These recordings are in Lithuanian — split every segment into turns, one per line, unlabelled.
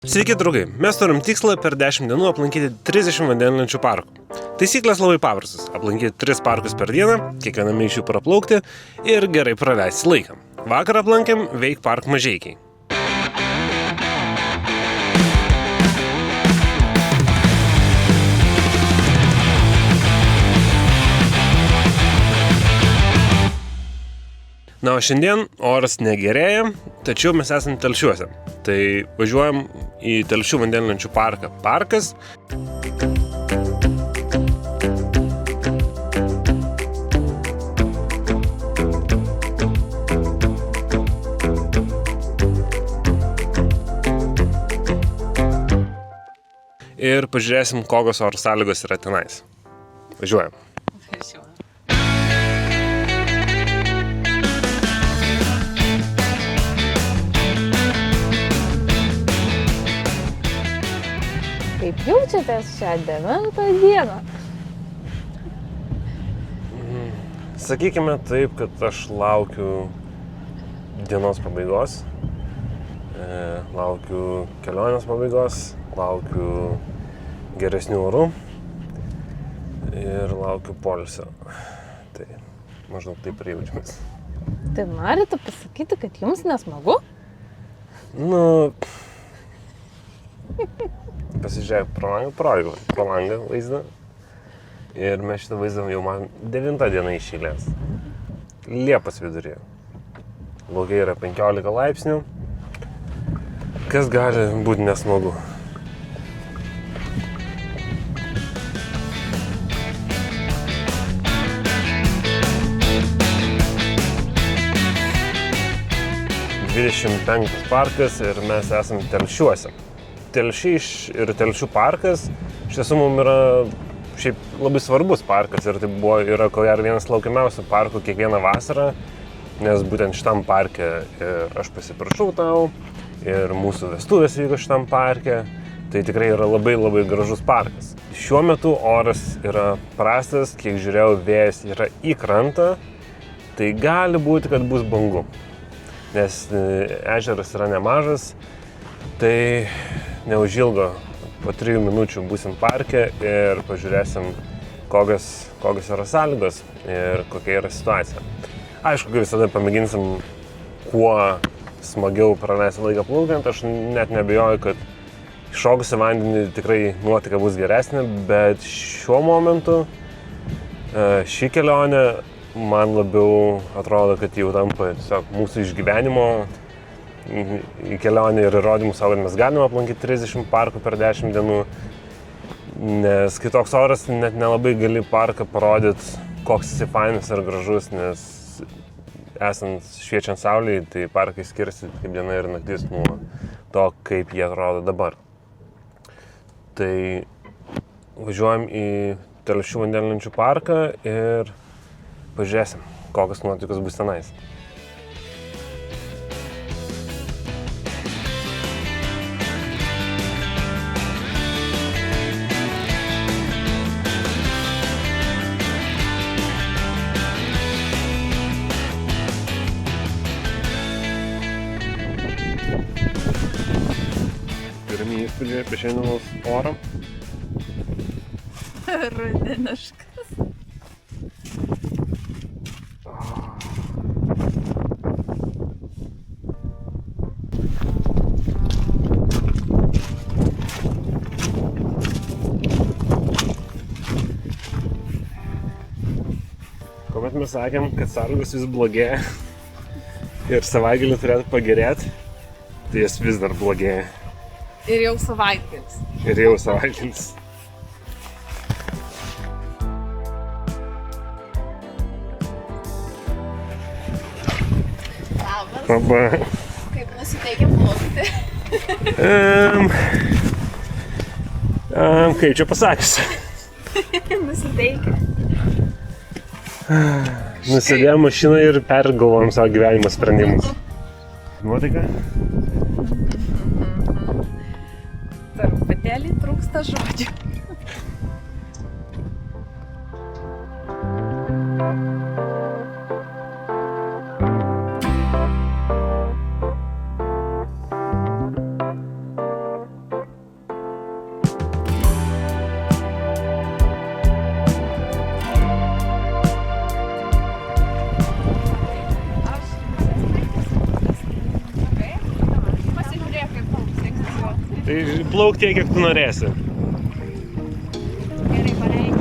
Sveiki, draugai! Mes turim tikslą per 10 dienų aplankyti 30 vandenlenčių parkų. Taisyklės labai paprastas – aplankyti 3 parkus per dieną, kiekviename iš jų praplaukti ir gerai praleisti laiką. Vakar aplankėm Wake Park Mažeikiai. Na, o šiandien oras negerėja, tačiau mes esame Telšiuose. Tai važiuojam į Telšių vandenlenčių parką. Parkas. Ir pažiūrėsim, kokios oro sąlygos yra tenais. Važiuojam.
Kaip jaučiatės šią 9 dieną?
Sakykime taip, kad aš laukiu dienos pabaigos, laukiu kelionės pabaigos, laukiu geresnių orų ir laukiu poilsio. Tai maždaug taip ir jaučiamės.
Tai norite pasakyti, kad jums nesmagu?
Pasižiūrėk pro langą vaizdą ir mes šitą vaizdą jau man 9 diena iš eilės. Liepos viduryje. Lauke yra 15 laipsnių. Kas gali būti nesmagu? ...25 parkas ir mes esame Telšiuose. Telšiai ir Telšių parkas iš tiesų mums yra šiaip labai svarbus parkas ir tai yra ko gero vienas laukiamiausių parkų kiekvieną vasarą, nes būtent šitam parke ir aš pasipiršau tau ir mūsų vestuvės vyko šitam parke, tai tikrai yra labai gražus parkas. Šiuo metu oras yra prastas, kiek žiūrėjau, vėjas yra į krantą, tai gali būti, kad bus bangų, nes ežeras yra nemažas, tai neužilgo po 3 minučių būsim parke ir pažiūrėsim, kokios yra sąlygos ir kokia yra situacija. Aišku, kaip visada pamėginsim kuo smagiau praleisti laiką plaukiant, aš net neabejoju, kad iššokus į vandenį tikrai nuotaika bus geresnė, bet šiuo momentu ši kelionė man labiau atrodo, kad jau tampa tiesiog mūsų išgyvenimo į kelionę ir įrodymų savo, kad mes galime aplankyti 30 parkų per 10 dienų, nes kai toks oras net nelabai gali parką parodyti, koks jisai fainas ir gražus, nes esant šviečiant saulei, tai parkai skiriasi kaip diena ir naktis nuo to, kaip jie atrodo dabar. Tai važiuojam į Telšių vandenlenčių parką ir pažiūrėsim, kokios nuotaikos bus tenais. Pirmieji įspūdžiai apie šiandienos orą.
Rudeniškas.
Kuomet mes sakėm, kad sąlygos vis blogėja ir savaitgalį turėtų pagerėti, tai jas vis dar blogėja.
Ir jau savaitgalis. Labas.
Labą.
Kaip nusiteikia plaukti?
Kaip čia pasakius?
Nusiteikia.
Nusėdėjom mašinai ir pergalvojom savo gyvenimo sprendimus. Nuotaika?
Truputėlį trūksta žodžių.
Tai plauk tiek, kiek tu norėsi.
Gerai, pareik.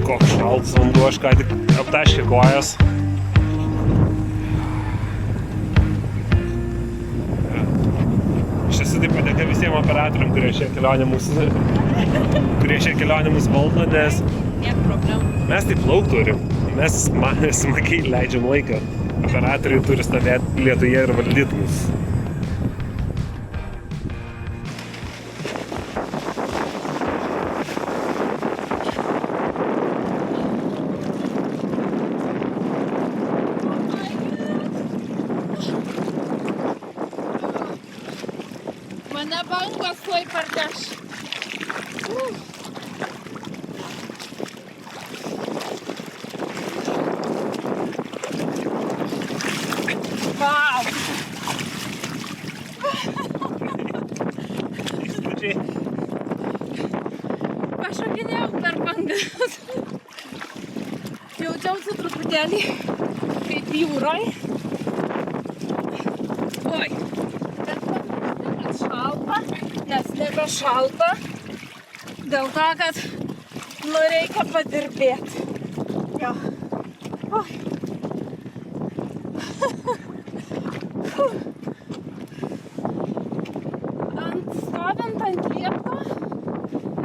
Koks šaltas vanduo, aš ką tik aptaškė kojas. Iš tiesų tai padėka visiems operatoriam, kurie šią kelionę mus valdo, nes
Niek problemų.
mes tai plauk turim. Mes smagiai leidžiam laiką. Operatoriai turi stovėti lietuje ir valdyti mus.
Mane bangos tuoj pardeš. Vau!
Įspūdžiai.
Pašokinėjau per bangas. Jaučiausi truputėlį kaip jūroj. Oi. Bet šalta, nes nebe šalta. Dėl to, kad reikia padirbėti. Jo. Oi. Stovint ant liepto,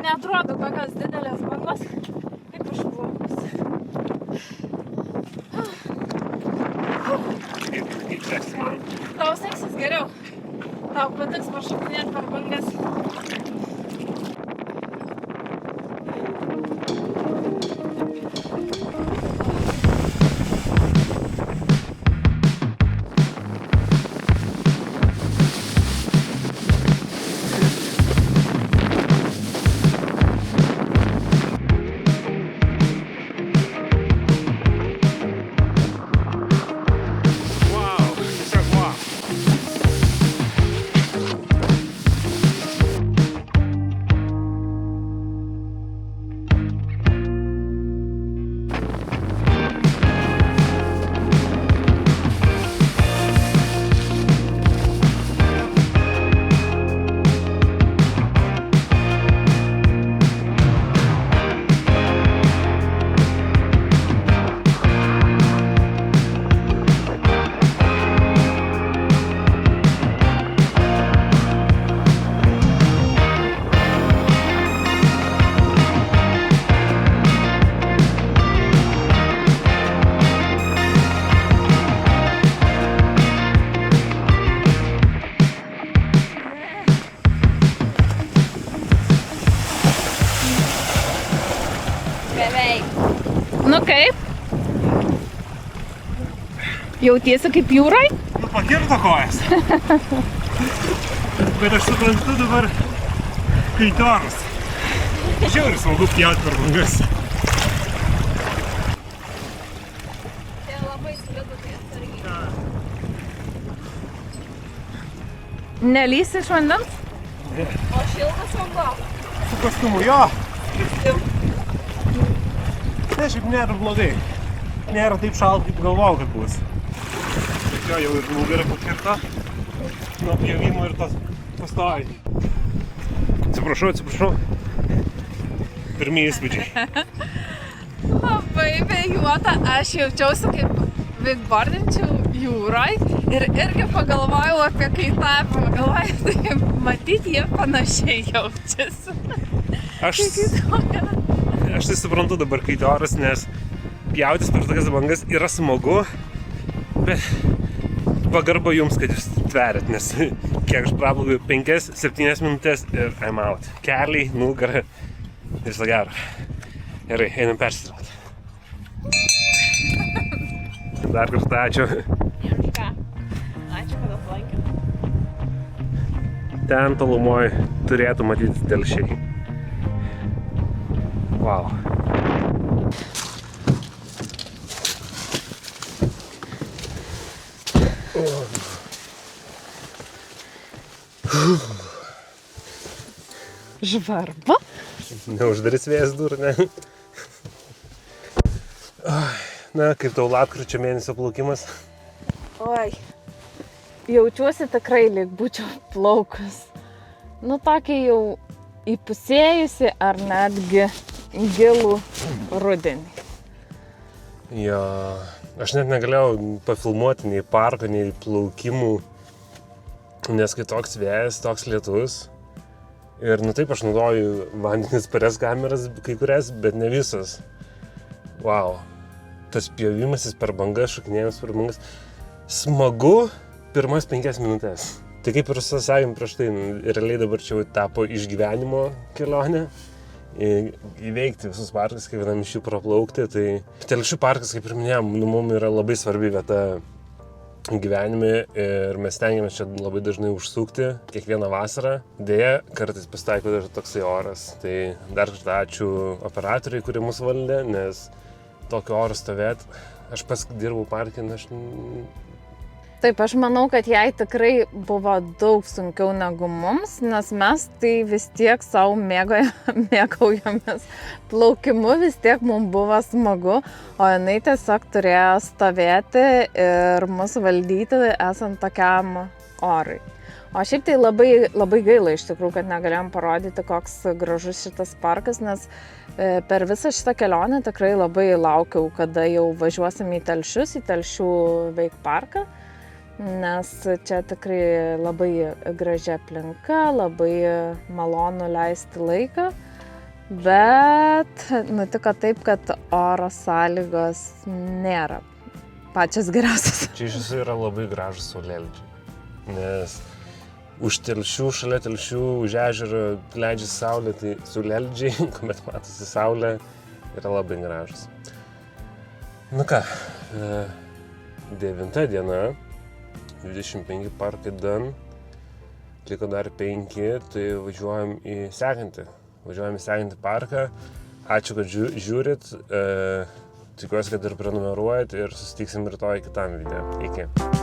neatrodo tokios didelės bangos, kaip išplaukus.
Kaip seksis man?
Tau seksis geriau. Tau patiks pašokinėti per bangas.
Wow, tiesiog wow.
Beveik. Nu kaip? Jautiesi kaip jūroj?
Nu, pakirto kojas. Bet aš suprantu dabar kaitoras. Žiauriai smagu pjauti per bangas.
Tai labai slidu, tai atsargiai. Nelysi iš vandens? O šiltas vanduo?
Su kostiumu, jo. Ne, šiaip nėra blogai. Nėra taip šalta, kaip galvojau, kad bus. Bet jo, jau ir nugarą pakirto. Nuo pjovimo ir tas pastovi. Atsiprašau. Pirmieji įspūdžiai.
Labai vėjuota, aš jaučiausi kaip vikbordinčiau jūroj ir irgi pagalvojau apie kaitavimą. Galvoju, tai matyti jie panašiai jaučiasi.
Aš tai suprantu dabar kaitoras, nes pjautis per tokias bangas yra smagu, bet pagarba jums, kad jūs tveriat, nes kiek aš praplaukiu 5-7 minutės ir I'm out. Keliai, nugara, viso gero. Gerai, einam persirauti. Dar kartą ačiū.
Ačiū, kad aplankėt.
Ten tolumoj turėtų matyti telšiai. Wow.
Žvarba?
Neuždarys vėjas durų, ne? Na, kaip tau lapkričio mėnesio plaukimas?
Oi, jaučiuosi tikrai lyg būčiau plaukus. Nu, tokį jau įpusėjusi ar netgi gilų rudenį.
Jo, aš net negalėjau pafilmuoti nei parko, nei plaukimų, nes kai toks vėjas, toks lietus. Ir nu taip aš naudoju vandenis parias kameras, kai kurias, bet ne visas. Wow, tas pjovimasis per bangas, šokinėjimas per bangas. Smagu pirmas 5 minutės. Tai kaip ir sakėm prieš tai, realiai dabar čia tapo išgyvenimo kelionė. Įveikti visus parkus, kiekvienam iš jų praplaukti. Tai Telšių parkas, kaip ir minėjom, mums yra labai svarbi vieta gyvenime ir mes stengiamės čia labai dažnai užsukti kiekvieną vasarą. Deja, kartais pasitaiko dar toksai oras. Tai dar kartą ačiū operatoriai, kurie mus valdė, nes tokio oro stovėt. Aš pas dirbau parke, aš...
Taip, aš manau, kad jai tikrai buvo daug sunkiau negu mums, nes mes tai vis tiek savo mėgaujamės plaukimu, vis tiek mums buvo smagu, o jinai tiesiog turėjo stovėti ir mus valdyti esant tokiam orui. O šiaip tai labai, labai gaila iš tikrųjų, kad negalėjom parodyti, koks gražus šitas parkas, nes per visą šitą kelionę tikrai labai laukiau, kada jau važiuosim į Telšius, į Telšių Wake parką. Nes čia tikrai labai graži aplinka, labai malonu leisti laiką, bet nutiko taip, kad oro sąlygos nėra pačios geriausios.
Čia iš viso yra labai gražus saulėlydžiai, nes už Telšių, šalia Telšių, už ežero leidžia saulė, tai saulėlydžiai, kuomet matosi saulė, yra labai gražus. Nu ką, 9 diena. 25 parkai done, liko dar 5, tai važiuojam į sekantį parką. Ačiū, kad žiūrit, tikiuosi, kad ir prenumeruojat ir susitiksim rytoj kitam video. Iki.